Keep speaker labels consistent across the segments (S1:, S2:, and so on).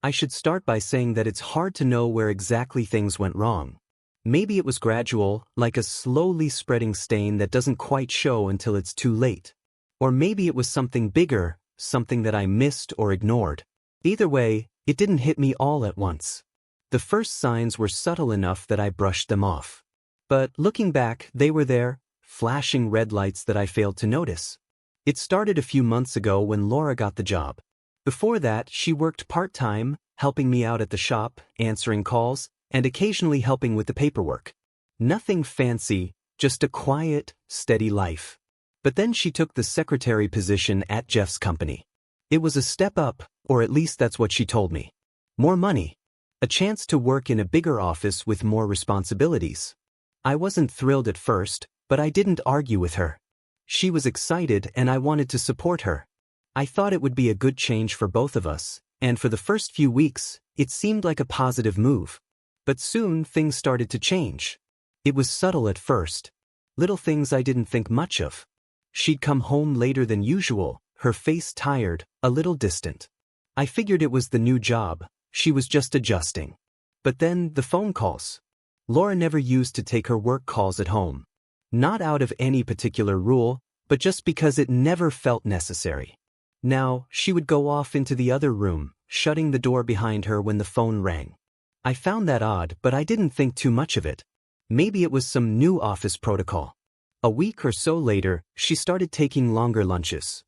S1: I should start by saying that it's hard to know where exactly things went wrong. Maybe it was gradual, like a slowly spreading stain that doesn't quite show until it's too late. Or maybe it was something bigger, something that I missed or ignored. Either way, it didn't hit me all at once. The first signs were subtle enough that I brushed them off. But looking back, they were there, flashing red lights that I failed to notice. It started a few months ago when Laura got the job. Before that, she worked part-time, helping me out at the shop, answering calls, and occasionally helping with the paperwork. Nothing fancy, just a quiet, steady life. But then she took the secretary position at Jeff's company. It was a step up, or at least that's what she told me. More money. A chance to work in a bigger office with more responsibilities. I wasn't thrilled at first, but I didn't argue with her. She was excited and I wanted to support her. I thought it would be a good change for both of us, and for the first few weeks, it seemed like a positive move. But soon things started to change. It was subtle at first. Little things I didn't think much of. She'd come home later than usual, her face tired, a little distant. I figured it was the new job, she was just adjusting. But then, the phone calls. Laura never used to take her work calls at home. Not out of any particular rule, but just because it never felt necessary. Now, she would go off into the other room, shutting the door behind her when the phone rang. I found that odd, but I didn't think too much of it. Maybe it was some new office protocol. A week or so later, she started taking longer lunches.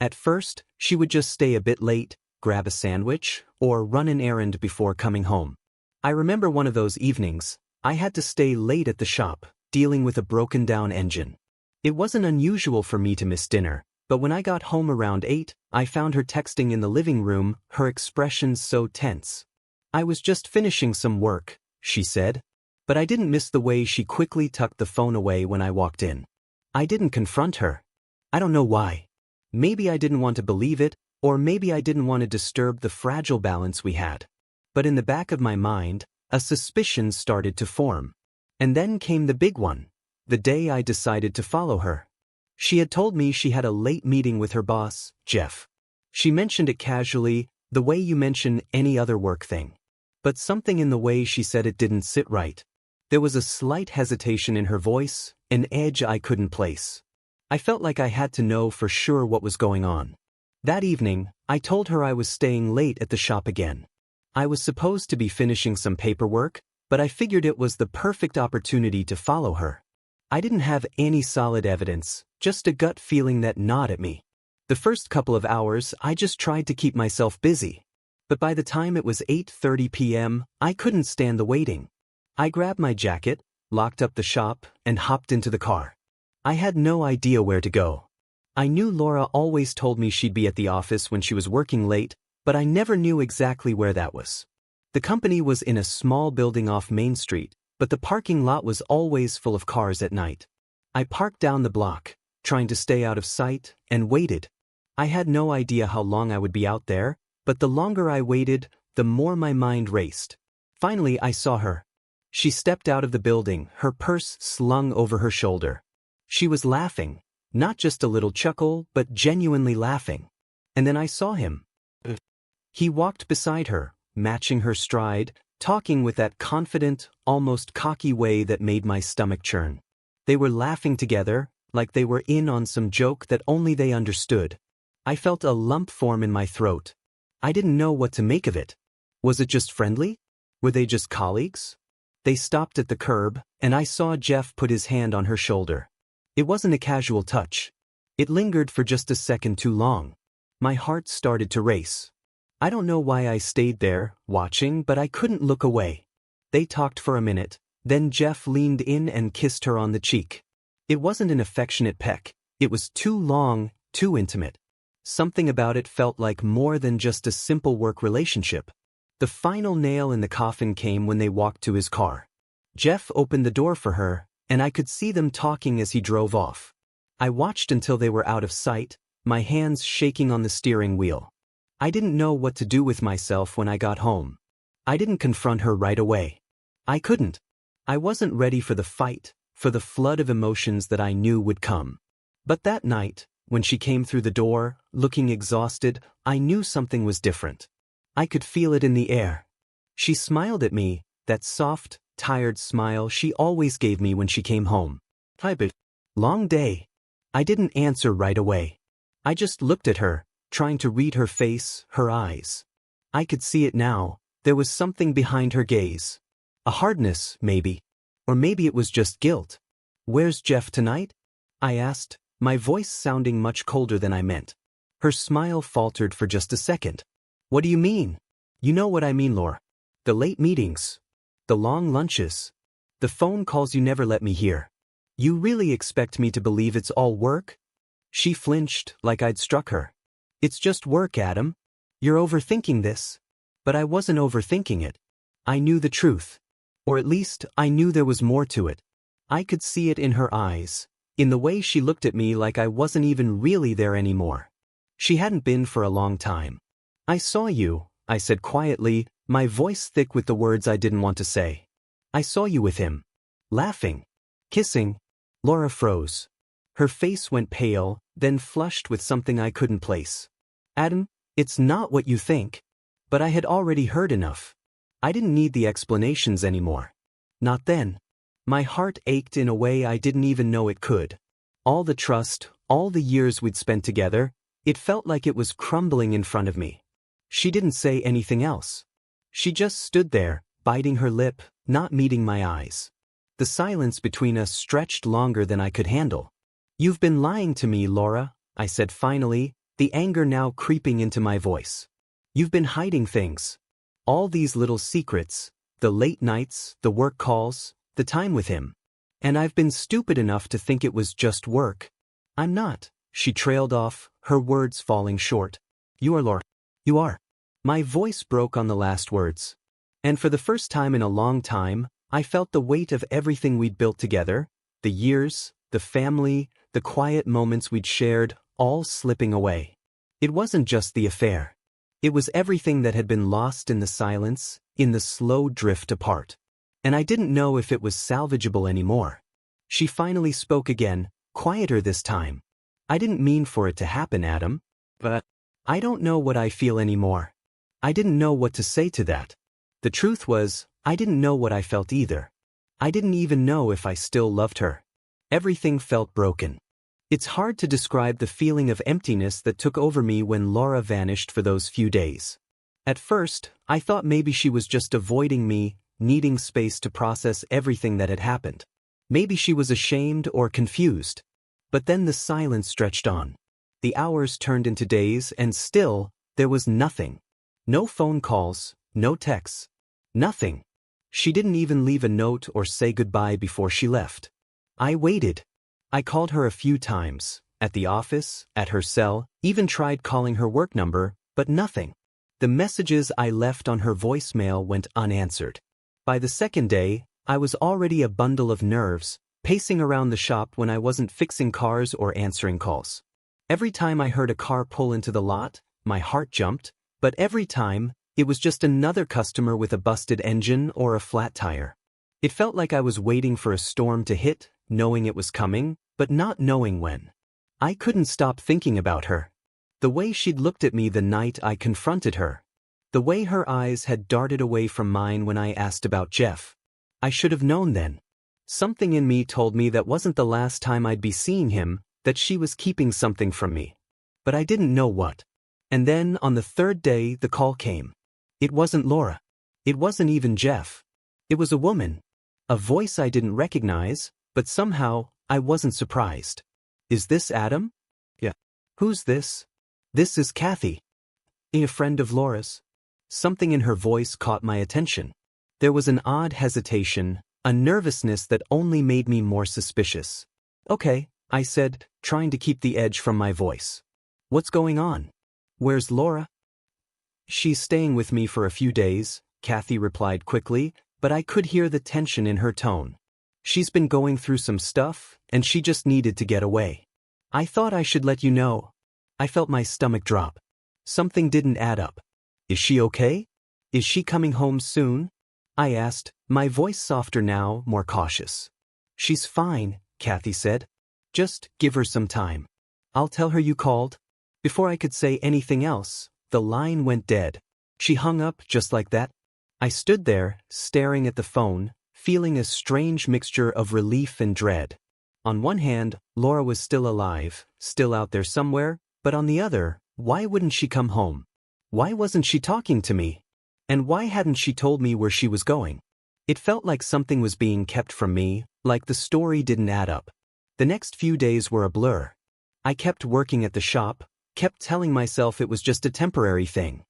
S1: At first, she would just stay a bit late, grab a sandwich, or run an errand before coming home. I remember one of those evenings, I had to stay late at the shop, dealing with a broken-down engine. It wasn't unusual for me to miss dinner, but when I got home around 8, I found her texting in the living room, her expressions so tense. "I was just finishing some work," she said. But I didn't miss the way she quickly tucked the phone away when I walked in. I didn't confront her. I don't know why. Maybe I didn't want to believe it, or maybe I didn't want to disturb the fragile balance we had. But in the back of my mind, a suspicion started to form. And then came the big one, the day I decided to follow her. She had told me she had a late meeting with her boss, Jeff. She mentioned it casually, the way you mention any other work thing. But something in the way she said it didn't sit right. There was a slight hesitation in her voice, an edge I couldn't place. I felt like I had to know for sure what was going on. That evening, I told her I was staying late at the shop again. I was supposed to be finishing some paperwork, but I figured it was the perfect opportunity to follow her. I didn't have any solid evidence, just a gut feeling that gnawed at me. The first couple of hours, I just tried to keep myself busy. But by the time it was 8:30 p.m., I couldn't stand the waiting. I grabbed my jacket, locked up the shop, and hopped into the car. I had no idea where to go. I knew Laura always told me she'd be at the office when she was working late, but I never knew exactly where that was. The company was in a small building off Main Street, but the parking lot was always full of cars at night. I parked down the block, trying to stay out of sight, and waited. I had no idea how long I would be out there, but the longer I waited, the more my mind raced. Finally, I saw her. She stepped out of the building, her purse slung over her shoulder. She was laughing, not just a little chuckle, but genuinely laughing. And then I saw him. He walked beside her, matching her stride, talking with that confident, almost cocky way that made my stomach churn. They were laughing together, like they were in on some joke that only they understood. I felt a lump form in my throat. I didn't know what to make of it. Was it just friendly? Were they just colleagues? They stopped at the curb, and I saw Jeff put his hand on her shoulder. It wasn't a casual touch. It lingered for just a second too long. My heart started to race. I don't know why I stayed there, watching, but I couldn't look away. They talked for a minute, then Jeff leaned in and kissed her on the cheek. It wasn't an affectionate peck. It was too long, too intimate. Something about it felt like more than just a simple work relationship. The final nail in the coffin came when they walked to his car. Jeff opened the door for her, and I could see them talking as he drove off. I watched until they were out of sight, my hands shaking on the steering wheel. I didn't know what to do with myself when I got home. I didn't confront her right away. I couldn't. I wasn't ready for the fight, for the flood of emotions that I knew would come. But that night, when she came through the door, looking exhausted, I knew something was different. I could feel it in the air. She smiled at me, that soft, tired smile she always gave me when she came home. Hi, babe. Long day. I didn't answer right away. I just looked at her, trying to read her face, her eyes. I could see it now. There was something behind her gaze. A hardness, maybe. Or maybe it was just guilt. Where's Jeff tonight? I asked, my voice sounding much colder than I meant. Her smile faltered for just a second. What do you mean? You know what I mean, Laura. The late meetings. The long lunches. The phone calls you never let me hear. You really expect me to believe it's all work? She flinched, like I'd struck her. It's just work, Adam. You're overthinking this. But I wasn't overthinking it. I knew the truth. Or at least, I knew there was more to it. I could see it in her eyes, in the way she looked at me like I wasn't even really there anymore. She hadn't been for a long time. I saw you, I said quietly, my voice thick with the words I didn't want to say. I saw you with him. Laughing. Kissing. Laura froze. Her face went pale, then flushed with something I couldn't place. Adam, it's not what you think. But I had already heard enough. I didn't need the explanations anymore. Not then. My heart ached in a way I didn't even know it could. All the trust, all the years we'd spent together, it felt like it was crumbling in front of me. She didn't say anything else. She just stood there, biting her lip, not meeting my eyes. The silence between us stretched longer than I could handle. You've been lying to me, Laura, I said finally, the anger now creeping into my voice. You've been hiding things. All these little secrets, the late nights, the work calls, the time with him. And I've been stupid enough to think it was just work. I'm not, she trailed off, her words falling short. You are, Laura. You are. My voice broke on the last words. And for the first time in a long time, I felt the weight of everything we'd built together, the years, the family, the quiet moments we'd shared, all slipping away. It wasn't just the affair. It was everything that had been lost in the silence, in the slow drift apart. And I didn't know if it was salvageable anymore. She finally spoke again, quieter this time. I didn't mean for it to happen, Adam. But I don't know what I feel anymore. I didn't know what to say to that. The truth was, I didn't know what I felt either. I didn't even know if I still loved her. Everything felt broken. It's hard to describe the feeling of emptiness that took over me when Laura vanished for those few days. At first, I thought maybe she was just avoiding me, needing space to process everything that had happened. Maybe she was ashamed or confused. But then the silence stretched on. The hours turned into days and still, there was nothing. No phone calls, no texts. Nothing. She didn't even leave a note or say goodbye before she left. I waited. I called her a few times, at the office, at her cell, even tried calling her work number, but nothing. The messages I left on her voicemail went unanswered. By the second day, I was already a bundle of nerves, pacing around the shop when I wasn't fixing cars or answering calls. Every time I heard a car pull into the lot, my heart jumped, but every time, it was just another customer with a busted engine or a flat tire. It felt like I was waiting for a storm to hit, knowing it was coming, but not knowing when. I couldn't stop thinking about her. The way she'd looked at me the night I confronted her. The way her eyes had darted away from mine when I asked about Jeff. I should have known then. Something in me told me that wasn't the last time I'd be seeing him, that she was keeping something from me. But I didn't know what. And then, on the third day, the call came. It wasn't Laura. It wasn't even Jeff. It was a woman. A voice I didn't recognize, but somehow, I wasn't surprised. Is this Adam? Yeah. Who's this? This is Kathy. A friend of Laura's. Something in her voice caught my attention. There was an odd hesitation, a nervousness that only made me more suspicious. Okay, I said, trying to keep the edge from my voice. What's going on? Where's Laura? She's staying with me for a few days, Kathy replied quickly, but I could hear the tension in her tone. She's been going through some stuff, and she just needed to get away. I thought I should let you know. I felt my stomach drop. Something didn't add up. Is she okay? Is she coming home soon? I asked, my voice softer now, more cautious. She's fine, Kathy said. Just give her some time. I'll tell her you called. Before I could say anything else, the line went dead. She hung up just like that. I stood there, staring at the phone, feeling a strange mixture of relief and dread. On one hand, Laura was still alive, still out there somewhere, but on the other, why wouldn't she come home? Why wasn't she talking to me? And why hadn't she told me where she was going? It felt like something was being kept from me, like the story didn't add up. The next few days were a blur. I kept working at the shop, kept telling myself it was just a temporary thing.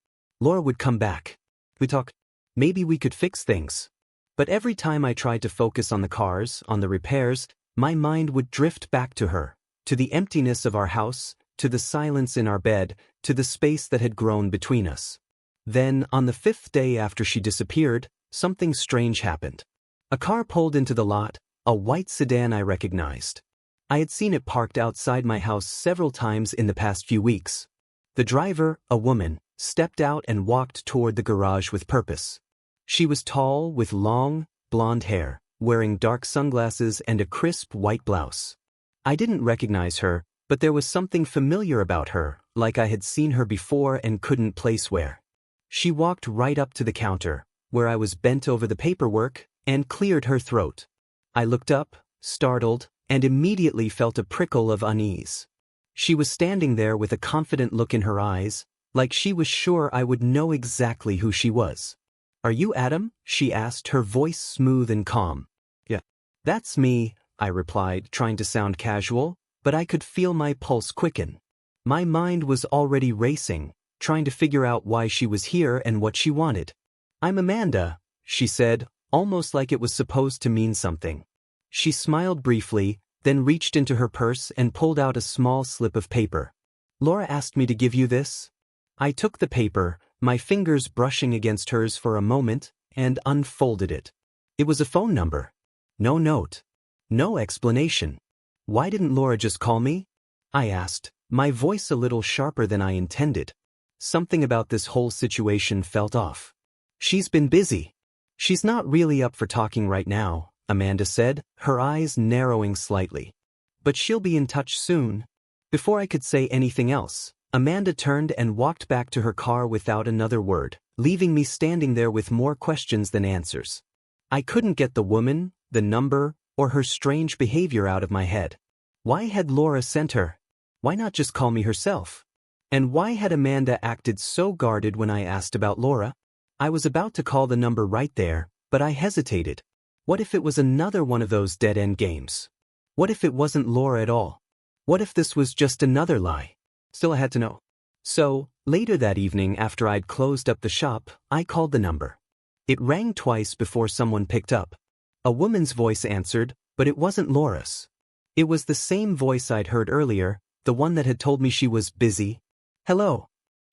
S1: Laura would come back. We'd talk. Maybe we could fix things. But every time I tried to focus on the cars, on the repairs, my mind would drift back to her, to the emptiness of our house, to the silence in our bed, to the space that had grown between us. Then, on the 5th day after she disappeared, something strange happened. A car pulled into the lot, a white sedan I recognized. I had seen it parked outside my house several times in the past few weeks. The driver, a woman, stepped out and walked toward the garage with purpose. She was tall, with long, blonde hair, wearing dark sunglasses and a crisp white blouse. I didn't recognize her, but there was something familiar about her, like I had seen her before and couldn't place where. She walked right up to the counter, where I was bent over the paperwork, and cleared her throat. I looked up, startled, and immediately felt a prickle of unease. She was standing there with a confident look in her eyes, like she was sure I would know exactly who she was. "Are you Adam?" she asked, her voice smooth and calm. "Yeah, that's me," I replied, trying to sound casual, but I could feel my pulse quicken. My mind was already racing, trying to figure out why she was here and what she wanted. "I'm Amanda," she said, almost like it was supposed to mean something. She smiled briefly, then reached into her purse and pulled out a small slip of paper. "Laura asked me to give you this." I took the paper, my fingers brushing against hers for a moment, and unfolded it. It was a phone number. No note. No explanation. "Why didn't Laura just call me?" I asked, my voice a little sharper than I intended. Something about this whole situation felt off. "She's been busy. She's not really up for talking right now," Amanda said, her eyes narrowing slightly. "But she'll be in touch soon." Before I could say anything else, Amanda turned and walked back to her car without another word, leaving me standing there with more questions than answers. I couldn't get the woman, the number, or her strange behavior out of my head. Why had Laura sent her? Why not just call me herself? And why had Amanda acted so guarded when I asked about Laura? I was about to call the number right there, but I hesitated. What if it was another one of those dead-end games? What if it wasn't Laura at all? What if this was just another lie? Still, I had to know. So, later that evening after I'd closed up the shop, I called the number. It rang twice before someone picked up. A woman's voice answered, but it wasn't Laura's. It was the same voice I'd heard earlier, the one that had told me she was busy. "Hello.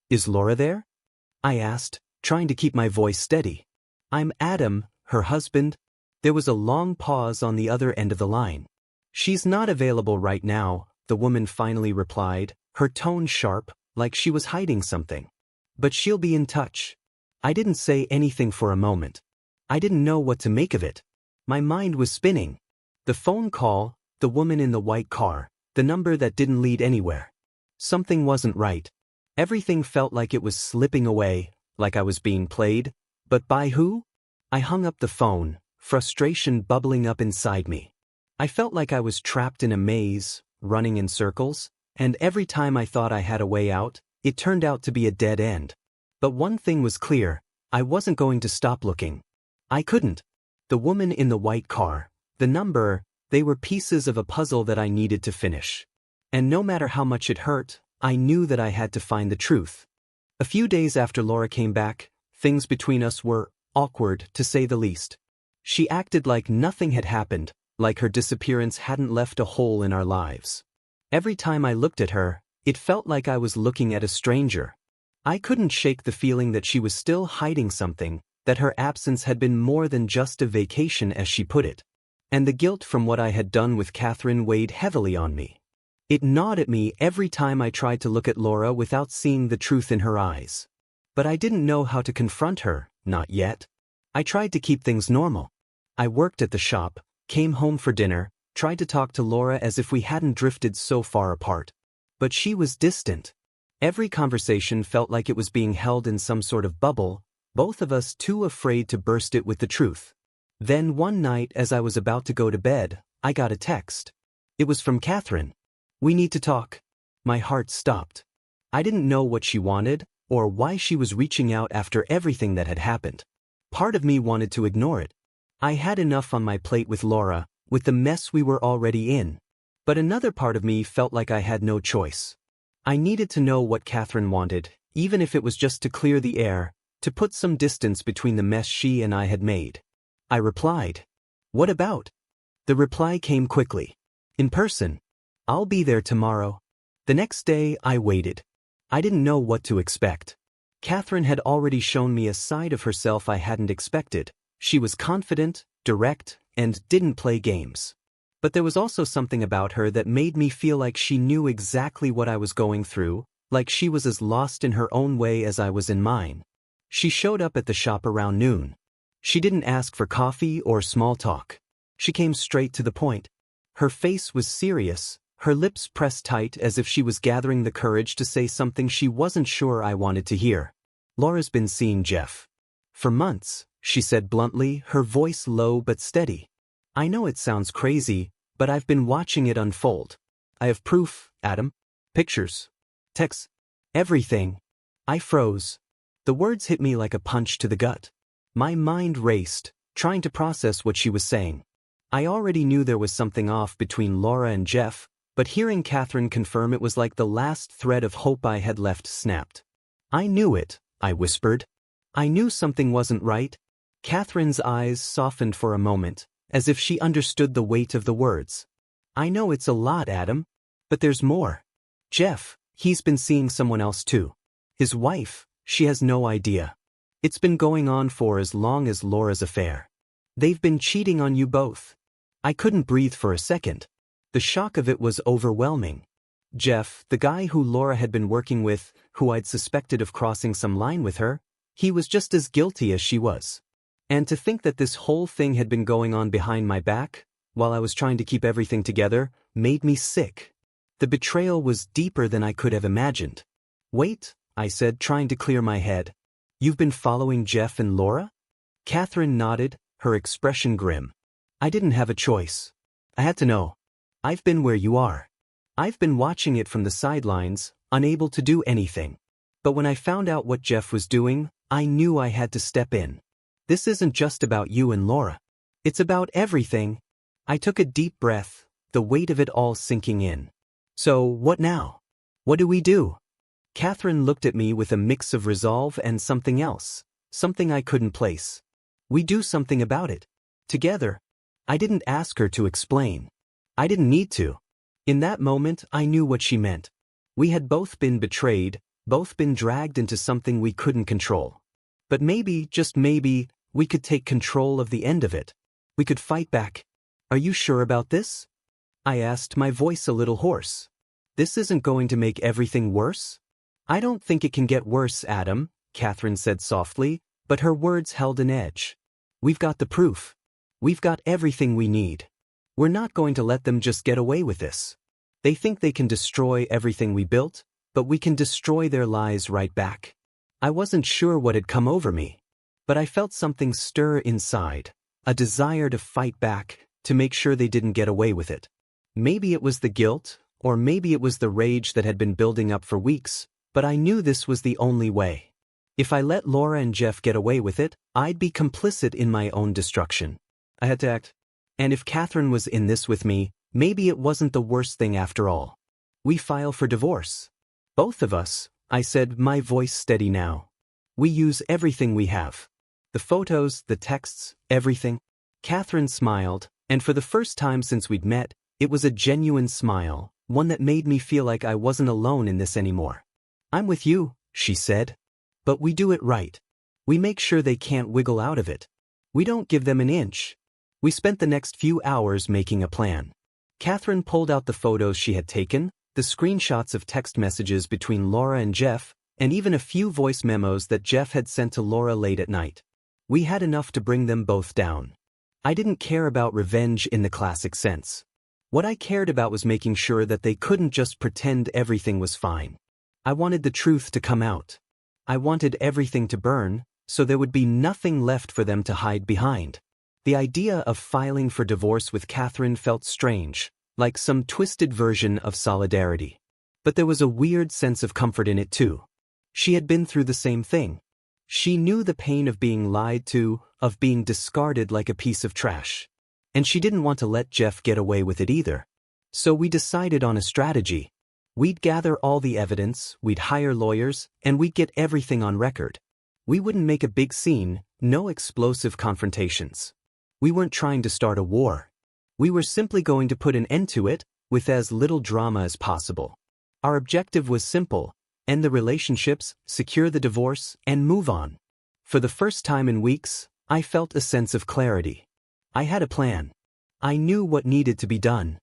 S1: Is Laura there?" I asked, trying to keep my voice steady. "I'm Adam, her husband." There was a long pause on the other end of the line. "She's not available right now," the woman finally replied, her tone sharp, like she was hiding something. "But she'll be in touch." I didn't say anything for a moment. I didn't know what to make of it. My mind was spinning. The phone call, the woman in the white car, the number that didn't lead anywhere. Something wasn't right. Everything felt like it was slipping away, like I was being played. But by who? I hung up the phone, frustration bubbling up inside me. I felt like I was trapped in a maze, running in circles, and every time I thought I had a way out, it turned out to be a dead end. But one thing was clear, I wasn't going to stop looking. I couldn't. The woman in the white car, the number, they were pieces of a puzzle that I needed to finish. And no matter how much it hurt, I knew that I had to find the truth. A few days after Laura came back, things between us were awkward, to say the least. She acted like nothing had happened, like her disappearance hadn't left a hole in our lives. Every time I looked at her, it felt like I was looking at a stranger. I couldn't shake the feeling that she was still hiding something, that her absence had been more than just a vacation, as she put it. And the guilt from what I had done with Catherine weighed heavily on me. It gnawed at me every time I tried to look at Laura without seeing the truth in her eyes. But I didn't know how to confront her, not yet. I tried to keep things normal. I worked at the shop, came home for dinner, tried to talk to Laura as if we hadn't drifted so far apart. But she was distant. Every conversation felt like it was being held in some sort of bubble, both of us too afraid to burst it with the truth. Then one night as I was about to go to bed, I got a text. It was from Catherine. "We need to talk." My heart stopped. I didn't know what she wanted, or why she was reaching out after everything that had happened. Part of me wanted to ignore it. I had enough on my plate with Laura, with the mess we were already in. But another part of me felt like I had no choice. I needed to know what Catherine wanted, even if it was just to clear the air, to put some distance between the mess she and I had made. I replied, "What about?" The reply came quickly. "In person. I'll be there tomorrow." The next day, I waited. I didn't know what to expect. Catherine had already shown me a side of herself I hadn't expected. She was confident, direct, and didn't play games. But there was also something about her that made me feel like she knew exactly what I was going through, like she was as lost in her own way as I was in mine. She showed up at the shop around noon. She didn't ask for coffee or small talk. She came straight to the point. Her face was serious, her lips pressed tight as if she was gathering the courage to say something she wasn't sure I wanted to hear. "Laura's been seeing Jeff for months," she said bluntly, her voice low but steady. "I know it sounds crazy, but I've been watching it unfold. I have proof, Adam. Pictures. Texts. Everything." I froze. The words hit me like a punch to the gut. My mind raced, trying to process what she was saying. I already knew there was something off between Laura and Jeff, but hearing Catherine confirm it was like the last thread of hope I had left snapped. "I knew it," I whispered. "I knew something wasn't right." Catherine's eyes softened for a moment, as if she understood the weight of the words. "I know it's a lot, Adam. But there's more. Jeff, he's been seeing someone else too. His wife, she has no idea. It's been going on for as long as Laura's affair. They've been cheating on you both." I couldn't breathe for a second. The shock of it was overwhelming. Jeff, the guy who Laura had been working with, who I'd suspected of crossing some line with her, he was just as guilty as she was. And to think that this whole thing had been going on behind my back, while I was trying to keep everything together, made me sick. The betrayal was deeper than I could have imagined. "Wait," I said, trying to clear my head. "You've been following Jeff and Laura?" Catherine nodded, her expression grim. "I didn't have a choice. I had to know. I've been where you are. I've been watching it from the sidelines, unable to do anything. But when I found out what Jeff was doing, I knew I had to step in. This isn't just about you and Laura. It's about everything." I took a deep breath, the weight of it all sinking in. "So, what now? What do we do?" Catherine looked at me with a mix of resolve and something else, something I couldn't place. "We do something about it. Together." I didn't ask her to explain. I didn't need to. In that moment, I knew what she meant. We had both been betrayed, both been dragged into something we couldn't control. But maybe, just maybe, we could take control of the end of it. We could fight back. "Are you sure about this?" I asked, my voice a little hoarse. "This isn't going to make everything worse?" "I don't think it can get worse, Adam," Catherine said softly, but her words held an edge. "We've got the proof. We've got everything we need. We're not going to let them just get away with this. They think they can destroy everything we built, but we can destroy their lies right back." I wasn't sure what had come over me, but I felt something stir inside, a desire to fight back, to make sure they didn't get away with it. Maybe it was the guilt, or maybe it was the rage that had been building up for weeks, but I knew this was the only way. If I let Laura and Jeff get away with it, I'd be complicit in my own destruction. I had to act. And if Catherine was in this with me, maybe it wasn't the worst thing after all. "We file for divorce. Both of us," I said, my voice steady now. "We use everything we have. The photos, the texts, everything." Catherine smiled, and for the first time since we'd met, it was a genuine smile, one that made me feel like I wasn't alone in this anymore. "I'm with you," she said. "But we do it right. We make sure they can't wiggle out of it. We don't give them an inch." We spent the next few hours making a plan. Catherine pulled out the photos she had taken, the screenshots of text messages between Laura and Jeff, and even a few voice memos that Jeff had sent to Laura late at night. We had enough to bring them both down. I didn't care about revenge in the classic sense. What I cared about was making sure that they couldn't just pretend everything was fine. I wanted the truth to come out. I wanted everything to burn, so there would be nothing left for them to hide behind. The idea of filing for divorce with Catherine felt strange, like some twisted version of solidarity. But there was a weird sense of comfort in it too. She had been through the same thing. She knew the pain of being lied to, of being discarded like a piece of trash. And she didn't want to let Jeff get away with it either. So we decided on a strategy. We'd gather all the evidence, we'd hire lawyers, and we'd get everything on record. We wouldn't make a big scene, no explosive confrontations. We weren't trying to start a war. We were simply going to put an end to it, with as little drama as possible. Our objective was simple: end the relationships, secure the divorce, and move on. For the first time in weeks, I felt a sense of clarity. I had a plan. I knew what needed to be done.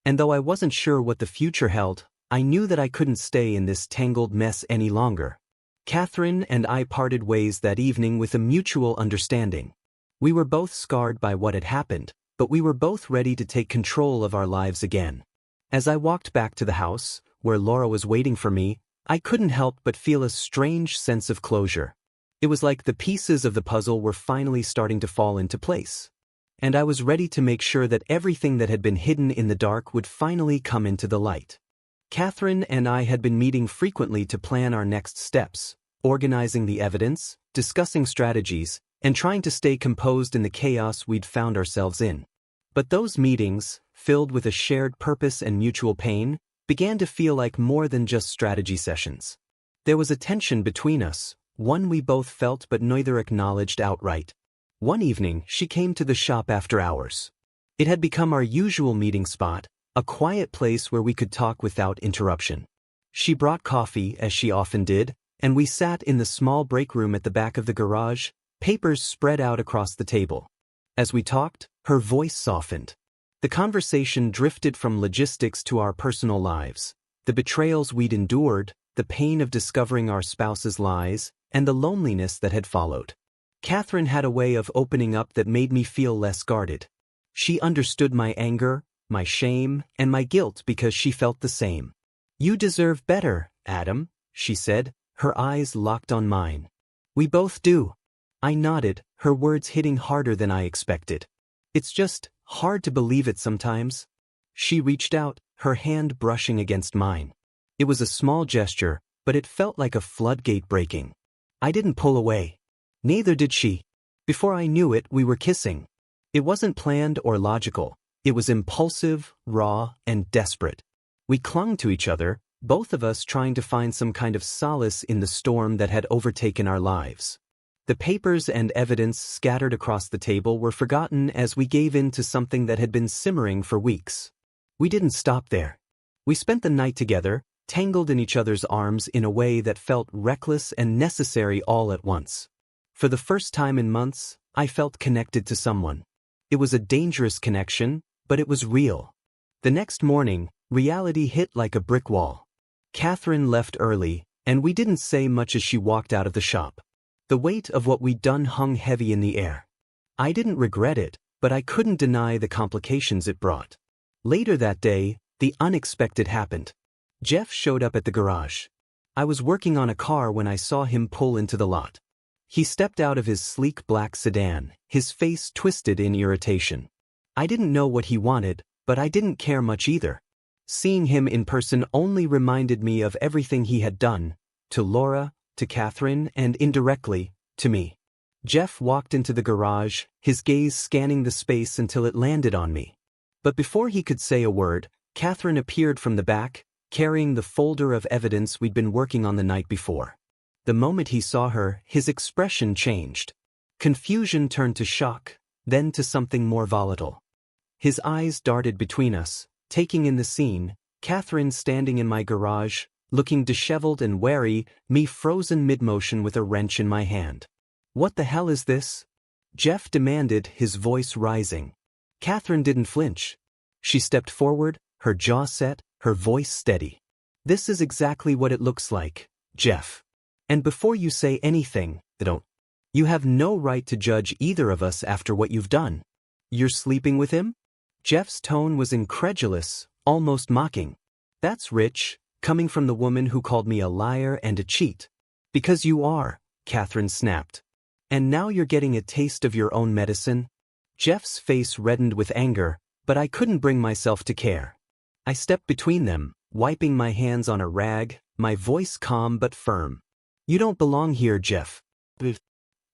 S1: And though I wasn't sure what the future held, I knew that I couldn't stay in this tangled mess any longer. Catherine and I parted ways that evening with a mutual understanding. We were both scarred by what had happened, but we were both ready to take control of our lives again. As I walked back to the house, where Laura was waiting for me, I couldn't help but feel a strange sense of closure. It was like the pieces of the puzzle were finally starting to fall into place. And I was ready to make sure that everything that had been hidden in the dark would finally come into the light. Catherine and I had been meeting frequently to plan our next steps, organizing the evidence, discussing strategies, and trying to stay composed in the chaos we'd found ourselves in. But those meetings, filled with a shared purpose and mutual pain, began to feel like more than just strategy sessions. There was a tension between us, one we both felt but neither acknowledged outright. One evening, she came to the shop after hours. It had become our usual meeting spot, a quiet place where we could talk without interruption. She brought coffee, as she often did, and we sat in the small break room at the back of the garage, papers spread out across the table. As we talked, her voice softened. The conversation drifted from logistics to our personal lives, the betrayals we'd endured, the pain of discovering our spouse's lies, and the loneliness that had followed. Catherine had a way of opening up that made me feel less guarded. She understood my anger, my shame, and my guilt because she felt the same. "You deserve better, Adam," she said, her eyes locked on mine. "We both do." I nodded, her words hitting harder than I expected. "It's just hard to believe it sometimes." She reached out, her hand brushing against mine. It was a small gesture, but it felt like a floodgate breaking. I didn't pull away. Neither did she. Before I knew it, we were kissing. It wasn't planned or logical. It was impulsive, raw, and desperate. We clung to each other, both of us trying to find some kind of solace in the storm that had overtaken our lives. The papers and evidence scattered across the table were forgotten as we gave in to something that had been simmering for weeks. We didn't stop there. We spent the night together, tangled in each other's arms in a way that felt reckless and necessary all at once. For the first time in months, I felt connected to someone. It was a dangerous connection, but it was real. The next morning, reality hit like a brick wall. Catherine left early, and we didn't say much as she walked out of the shop. The weight of what we'd done hung heavy in the air. I didn't regret it, but I couldn't deny the complications it brought. Later that day, the unexpected happened. Jeff showed up at the garage. I was working on a car when I saw him pull into the lot. He stepped out of his sleek black sedan, his face twisted in irritation. I didn't know what he wanted, but I didn't care much either. Seeing him in person only reminded me of everything he had done, to Laura, to Catherine, and indirectly, to me. Jeff walked into the garage, his gaze scanning the space until it landed on me. But before he could say a word, Catherine appeared from the back, carrying the folder of evidence we'd been working on the night before. The moment he saw her, his expression changed. Confusion turned to shock, then to something more volatile. His eyes darted between us, taking in the scene, Catherine standing in my garage, looking disheveled and wary, me frozen mid-motion with a wrench in my hand. "What the hell is this?" Jeff demanded, his voice rising. Catherine didn't flinch. She stepped forward, her jaw set, her voice steady. "This is exactly what it looks like, Jeff. And before you say anything, you have no right to judge either of us after what you've done. You're sleeping with him?" Jeff's tone was incredulous, almost mocking. "That's rich, coming from the woman who called me a liar and a cheat. Because you are, Catherine snapped. And now you're getting a taste of your own medicine? Jeff's face reddened with anger, but I couldn't bring myself to care. I stepped between them, wiping my hands on a rag, my voice calm but firm. You don't belong here, Jeff.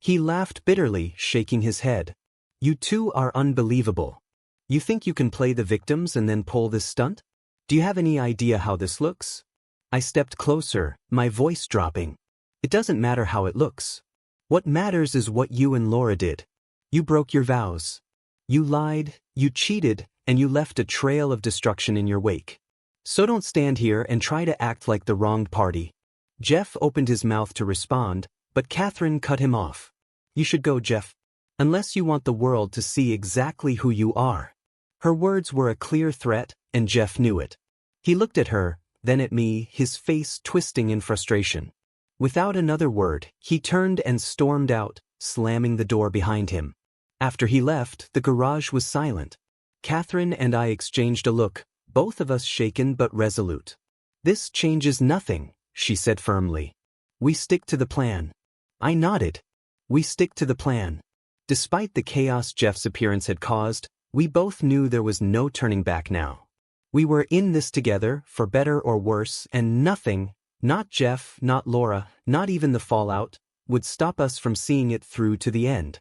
S1: He laughed bitterly, shaking his head. You two are unbelievable. You think you can play the victims and then pull this stunt? Do you have any idea how this looks? I stepped closer, my voice dropping. It doesn't matter how it looks. What matters is what you and Laura did. You broke your vows. You lied, you cheated, and you left a trail of destruction in your wake. So don't stand here and try to act like the wronged party. Jeff opened his mouth to respond, but Catherine cut him off. You should go, Jeff. Unless you want the world to see exactly who you are. Her words were a clear threat, and Jeff knew it. He looked at her, then at me, his face twisting in frustration. Without another word, he turned and stormed out, slamming the door behind him. After he left, the garage was silent. Catherine and I exchanged a look, both of us shaken but resolute. This changes nothing, she said firmly. We stick to the plan. I nodded. We stick to the plan. Despite the chaos Jeff's appearance had caused, we both knew there was no turning back now. We were in this together, for better or worse, and nothing, not Jeff, not Laura, not even the fallout, would stop us from seeing it through to the end.